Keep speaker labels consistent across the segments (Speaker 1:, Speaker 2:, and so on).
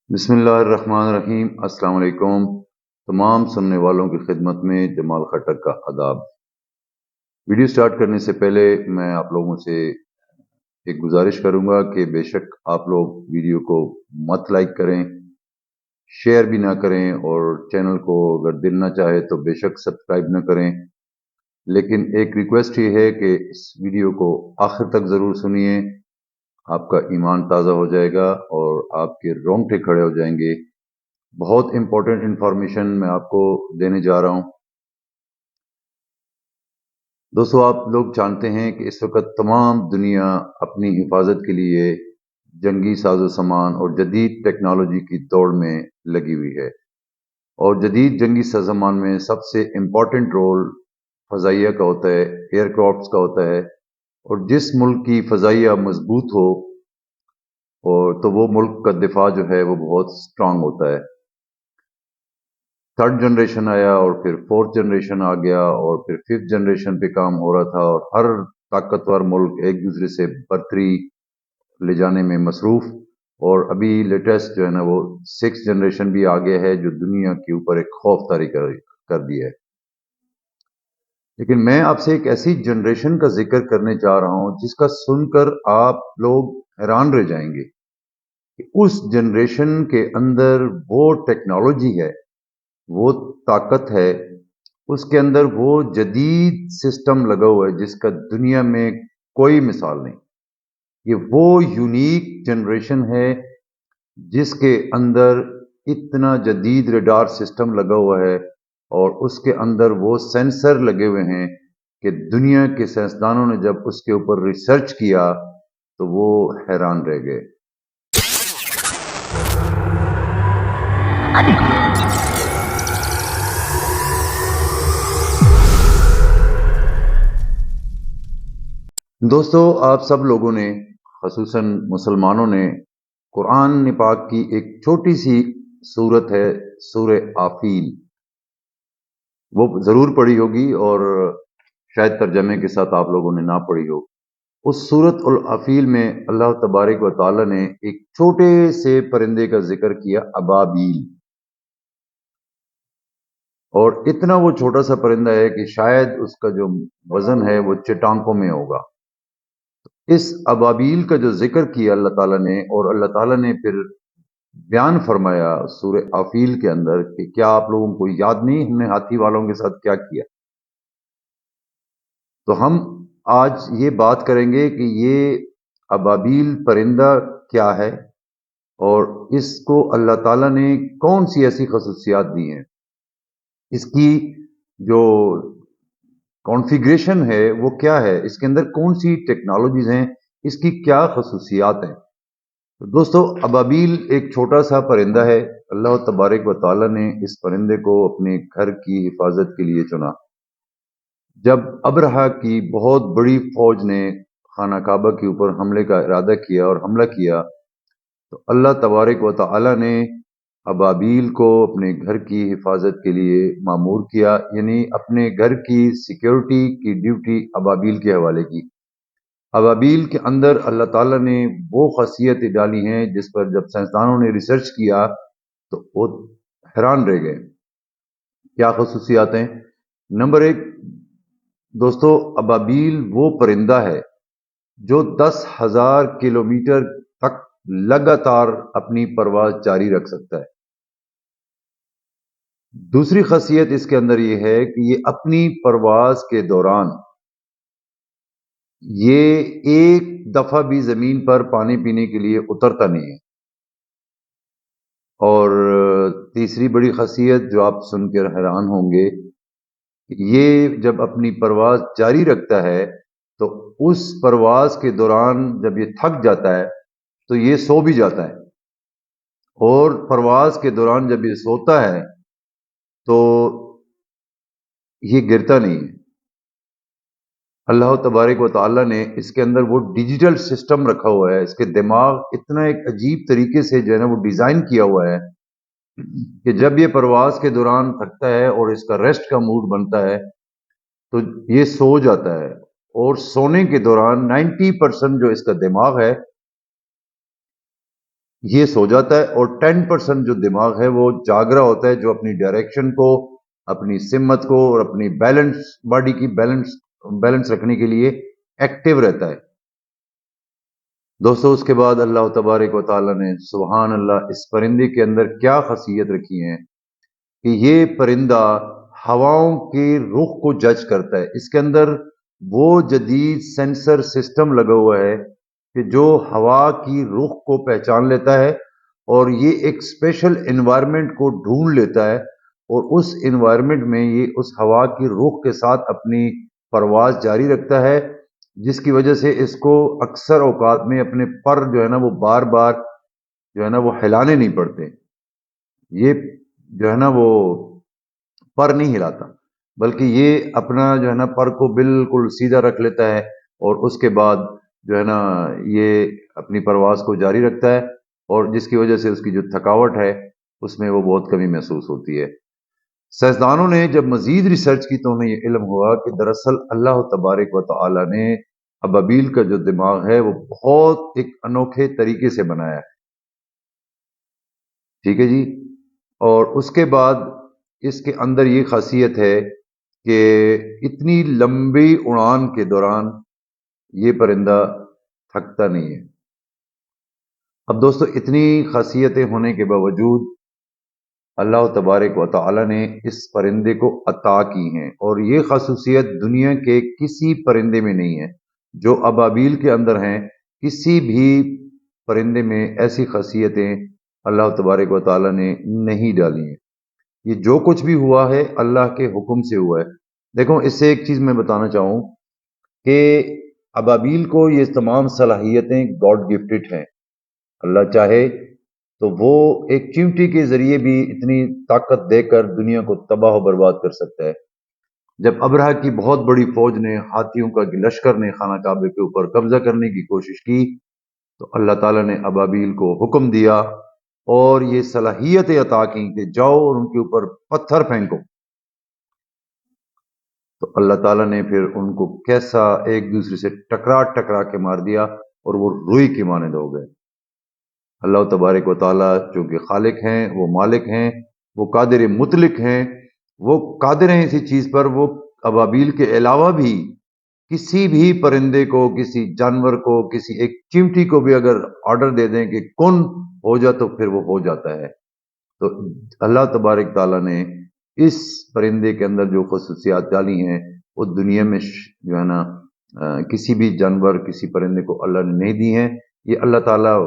Speaker 1: بسم اللہ الرحمن الرحیم۔ السلام علیکم تمام سننے والوں کی خدمت میں جمال خٹک کا آداب۔ ویڈیو سٹارٹ کرنے سے پہلے میں آپ لوگوں سے ایک گزارش کروں گا کہ بے شک آپ لوگ ویڈیو کو مت لائک کریں، شیئر بھی نہ کریں، اور چینل کو اگر دل نہ چاہے تو بے شک سبسکرائب نہ کریں، لیکن ایک ریکویسٹ یہ ہے کہ اس ویڈیو کو آخر تک ضرور سنیے۔ آپ کا ایمان تازہ ہو جائے گا اور آپ کے رونگٹے کھڑے ہو جائیں گے۔ بہت امپورٹنٹ انفارمیشن میں آپ کو دینے جا رہا ہوں۔ دوستو، آپ لوگ جانتے ہیں کہ اس وقت تمام دنیا اپنی حفاظت کے لیے جنگی ساز و سامان اور جدید ٹیکنالوجی کی دوڑ میں لگی ہوئی ہے، اور جدید جنگی ساز و سامان میں سب سے امپورٹنٹ رول فضائیہ کا ہوتا ہے، ایئر کرافٹس کا ہوتا ہے۔ اور جس ملک کی فضائیہ مضبوط ہو اور تو وہ ملک کا دفاع جو ہے وہ بہت سٹرانگ ہوتا ہے۔ تھرڈ جنریشن آیا اور پھر فورتھ جنریشن آ گیا اور پھر ففتھ جنریشن پہ کام ہو رہا تھا، اور ہر طاقتور ملک ایک دوسرے سے برتری لے جانے میں مصروف، اور ابھی لیٹسٹ جو ہے نا وہ سکس جنریشن بھی آ گیا ہے جو دنیا کے اوپر ایک خوف طاری کر دیا ہے۔ لیکن میں آپ سے ایک ایسی جنریشن کا ذکر کرنے جا رہا ہوں جس کا سن کر آپ لوگ حیران رہ جائیں گے کہ اس جنریشن کے اندر وہ ٹیکنالوجی ہے، وہ طاقت ہے، اس کے اندر وہ جدید سسٹم لگا ہوا ہے جس کا دنیا میں کوئی مثال نہیں۔ یہ وہ یونیک جنریشن ہے جس کے اندر اتنا جدید ریڈار سسٹم لگا ہوا ہے، اور اس کے اندر وہ سینسر لگے ہوئے ہیں کہ دنیا کے سائنسدانوں نے جب اس کے اوپر ریسرچ کیا تو وہ حیران رہ گئے۔ دوستو، آپ سب لوگوں نے، خصوصاً مسلمانوں نے، قرآن پاک کی ایک چھوٹی سی سورت ہے سورہ آفیل، وہ ضرور پڑھی ہوگی، اور شاید ترجمے کے ساتھ آپ لوگوں نے نہ پڑھی ہو۔ اس سورت الافیل میں اللہ تبارک و تعالی نے ایک چھوٹے سے پرندے کا ذکر کیا، ابابیل، اور اتنا وہ چھوٹا سا پرندہ ہے کہ شاید اس کا جو وزن ہے وہ چٹانکوں میں ہوگا۔ اس ابابیل کا جو ذکر کیا اللہ تعالیٰ نے، اور اللہ تعالیٰ نے پھر بیان فرمایا سورہ آفیل کے اندر کہ کیا آپ لوگوں کو یاد نہیں ہم نے ہاتھی والوں کے ساتھ کیا کیا؟ تو ہم آج یہ بات کریں گے کہ یہ ابابیل پرندہ کیا ہے، اور اس کو اللہ تعالیٰ نے کون سی ایسی خصوصیات دی ہیں، اس کی جو کانفیگریشن ہے وہ کیا ہے، اس کے اندر کون سی ٹیکنالوجیز ہیں، اس کی کیا خصوصیات ہیں۔ تو دوستو، ابابیل ایک چھوٹا سا پرندہ ہے۔ اللہ تبارک و تعالیٰ نے اس پرندے کو اپنے گھر کی حفاظت کے لیے چنا۔ جب ابرہہ کی بہت بڑی فوج نے خانہ کعبہ کے اوپر حملے کا ارادہ کیا اور حملہ کیا، تو اللہ تبارک و تعالیٰ نے ابابیل کو اپنے گھر کی حفاظت کے لیے مامور کیا، یعنی اپنے گھر کی سیکیورٹی کی ڈیوٹی ابابیل کے حوالے کی۔ ابابیل کے اندر اللہ تعالیٰ نے وہ خاصیتیں ڈالی ہیں جس پر جب سائنسدانوں نے ریسرچ کیا تو وہ حیران رہ گئے۔ کیا خصوصیات ہیں؟ نمبر ایک، دوستو، ابابیل وہ پرندہ ہے جو 10,000 کلومیٹر تک لگاتار اپنی پرواز جاری رکھ سکتا ہے۔ دوسری خاصیت اس کے اندر یہ ہے کہ یہ اپنی پرواز کے دوران یہ ایک دفعہ بھی زمین پر پانی پینے کے لیے اترتا نہیں ہے۔ اور تیسری بڑی خاصیت جو آپ سن کر حیران ہوں گے، یہ جب اپنی پرواز جاری رکھتا ہے تو اس پرواز کے دوران جب یہ تھک جاتا ہے تو یہ سو بھی جاتا ہے، اور پرواز کے دوران جب یہ سوتا ہے تو یہ گرتا نہیں ہے۔ اللہ تبارک و تعالیٰ نے اس کے اندر وہ ڈیجیٹل سسٹم رکھا ہوا ہے، اس کے دماغ اتنا ایک عجیب طریقے سے جو ہے نا وہ ڈیزائن کیا ہوا ہے کہ جب یہ پرواز کے دوران تھکتا ہے اور اس کا ریسٹ کا موڈ بنتا ہے تو یہ سو جاتا ہے، اور سونے کے دوران 90% جو اس کا دماغ ہے یہ سو جاتا ہے، اور 10% جو دماغ ہے وہ جاگ رہا ہوتا ہے، جو اپنی ڈائریکشن کو، اپنی سمت کو اور اپنی باڈی کی بیلنس رکھنے کے لیے ایکٹیو رہتا ہے۔ دوستو اس کے بعد اللہ تبارک و تعالیٰ نے سبحان اللہ اس پرندے کے اندر کیا خاصیت رکھی ہے کہ یہ پرندہ ہواؤں کے رخ کو جج کرتا ہے۔ اس کے اندر وہ جدید سینسر سسٹم لگا ہوا ہے کہ جو ہوا کی رخ کو پہچان لیتا ہے، اور یہ ایک اسپیشل انوائرمنٹ کو ڈھونڈ لیتا ہے، اور اس انوائرمنٹ میں یہ اس ہوا کی رخ کے ساتھ اپنی پرواز جاری رکھتا ہے، جس کی وجہ سے اس کو اکثر اوقات میں اپنے پر جو ہے نا وہ بار بار جو ہے نا وہ ہلانے نہیں پڑتے۔ یہ جو ہے نا وہ پر نہیں ہلاتا، بلکہ یہ اپنا جو ہے نا پر کو بالکل سیدھا رکھ لیتا ہے، اور اس کے بعد جو ہے نا یہ اپنی پرواز کو جاری رکھتا ہے، اور جس کی وجہ سے اس کی جو تھکاوٹ ہے اس میں وہ بہت کمی محسوس ہوتی ہے۔ سائنسدانوں نے جب مزید ریسرچ کی تو انہیں یہ علم ہوا کہ دراصل اللہ تبارک و تعالی نے ابابیل کا جو دماغ ہے وہ بہت ایک انوکھے طریقے سے بنایا ہے، ٹھیک ہے جی۔ اور اس کے بعد اس کے اندر یہ خاصیت ہے کہ اتنی لمبی اڑان کے دوران یہ پرندہ تھکتا نہیں ہے۔ اب دوستو اتنی خاصیتیں ہونے کے باوجود اللہ تبارک و تعالی نے اس پرندے کو عطا کی ہیں، اور یہ خصوصیت دنیا کے کسی پرندے میں نہیں ہے۔ جو ابابیل کے اندر ہیں، کسی بھی پرندے میں ایسی خاصیتیں اللہ تبارک و تعالی نے نہیں ڈالی ہیں۔ یہ جو کچھ بھی ہوا ہے اللہ کے حکم سے ہوا ہے۔ دیکھو اس سے ایک چیز میں بتانا چاہوں کہ ابابیل کو یہ تمام صلاحیتیں گاڈ گفٹڈ ہیں۔ اللہ چاہے تو وہ ایک چیونٹی کے ذریعے بھی اتنی طاقت دے کر دنیا کو تباہ و برباد کر سکتا ہے۔ جب ابرہہ کی بہت بڑی فوج نے، ہاتھیوں کا لشکر نے خانہ کعبے کے اوپر قبضہ کرنے کی کوشش کی، تو اللہ تعالیٰ نے ابابیل کو حکم دیا اور یہ صلاحیت عطا کی کہ جاؤ اور ان کے اوپر پتھر پھینکو۔ تو اللہ تعالیٰ نے پھر ان کو کیسا ایک دوسرے سے ٹکرا ٹکرا کے مار دیا، اور وہ روئی کی مانند ہو گئے۔ اللہ تبارک و تعالیٰ جو کہ خالق ہیں، وہ مالک ہیں، وہ قادر مطلق ہیں، وہ قادر ہیں اسی چیز پر۔ وہ ابابیل کے علاوہ بھی کسی بھی پرندے کو، کسی جانور کو، کسی ایک چیونٹی کو بھی اگر آرڈر دے دیں کہ کن ہو جا تو پھر وہ ہو جاتا ہے۔ تو اللہ تبارک تعالیٰ نے اس پرندے کے اندر جو خصوصیات ڈالی ہیں وہ دنیا میں جو ہے نا کسی بھی جانور، کسی پرندے کو اللہ نے نہیں دی ہیں۔ یہ اللہ تعالیٰ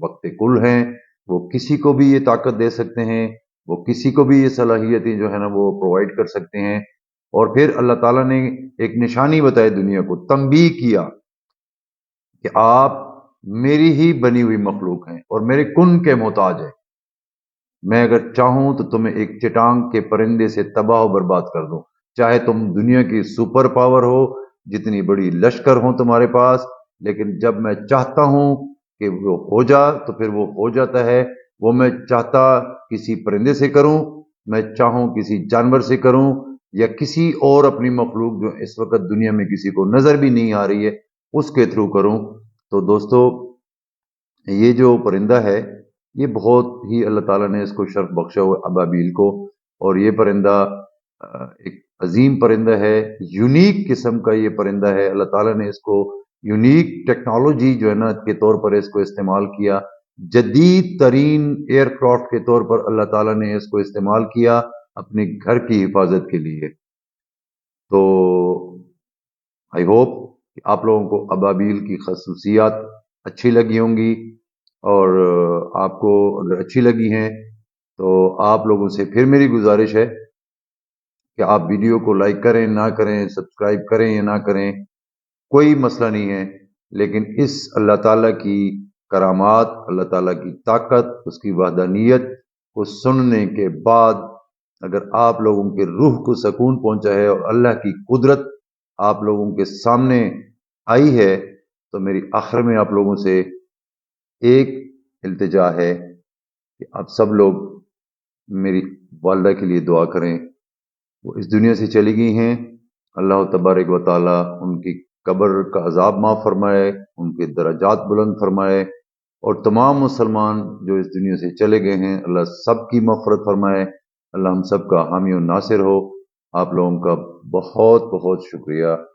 Speaker 1: وقت کل ہیں، وہ کسی کو بھی یہ طاقت دے سکتے ہیں، وہ کسی کو بھی یہ صلاحیتیں جو ہے نا وہ پرووائڈ کر سکتے ہیں۔ اور پھر اللہ تعالیٰ نے ایک نشانی بتائی، دنیا کو تنبیہ کیا کہ آپ میری ہی بنی ہوئی مخلوق ہیں اور میرے کن کے محتاج ہیں۔ میں اگر چاہوں تو تمہیں ایک چٹانگ کے پرندے سے تباہ و برباد کر دوں، چاہے تم دنیا کی سپر پاور ہو، جتنی بڑی لشکر ہوں تمہارے پاس، لیکن جب میں چاہتا ہوں کہ وہ ہو جا تو پھر وہ ہو جاتا ہے۔ وہ میں چاہتا کسی پرندے سے کروں، میں چاہوں کسی جانور سے کروں، یا کسی اور اپنی مخلوق جو اس وقت دنیا میں کسی کو نظر بھی نہیں آ رہی ہے اس کے تھرو کروں۔ تو دوستو یہ جو پرندہ ہے یہ بہت ہی اللہ تعالیٰ نے اس کو شرف بخشا ہوا ابابیل کو، اور یہ پرندہ ایک عظیم پرندہ ہے، یونیک قسم کا یہ پرندہ ہے۔ اللہ تعالیٰ نے اس کو یونیک ٹیکنالوجی جو ہے نا کے طور پر اس کو استعمال کیا، جدید ترین ایئر کرافٹ کے طور پر اللہ تعالیٰ نے اس کو استعمال کیا اپنے گھر کی حفاظت کے لیے۔ تو آئی ہوپ کہ آپ لوگوں کو ابابیل کی خصوصیات اچھی لگی ہوں گی، اور آپ کو اگر اچھی لگی ہیں تو آپ لوگوں سے پھر میری گزارش ہے کہ آپ ویڈیو کو لائک کریں نہ کریں، سبسکرائب کریں یا نہ کریں، کوئی مسئلہ نہیں ہے، لیکن اس اللہ تعالیٰ کی کرامات، اللہ تعالیٰ کی طاقت، اس کی وحدانیت کو سننے کے بعد اگر آپ لوگوں کے روح کو سکون پہنچا ہے اور اللہ کی قدرت آپ لوگوں کے سامنے آئی ہے، تو میری آخر میں آپ لوگوں سے ایک التجا ہے کہ آپ سب لوگ میری والدہ کے لیے دعا کریں۔ وہ اس دنیا سے چلی گئی ہیں، اللہ تبارک و تعالیٰ ان کی قبر کا عذاب معاف فرمائے، ان کے درجات بلند فرمائے، اور تمام مسلمان جو اس دنیا سے چلے گئے ہیں، اللہ سب کی مغفرت فرمائے، اللہ ہم سب کا حامی و ناصر ہو۔ آپ لوگوں کا بہت بہت شکریہ۔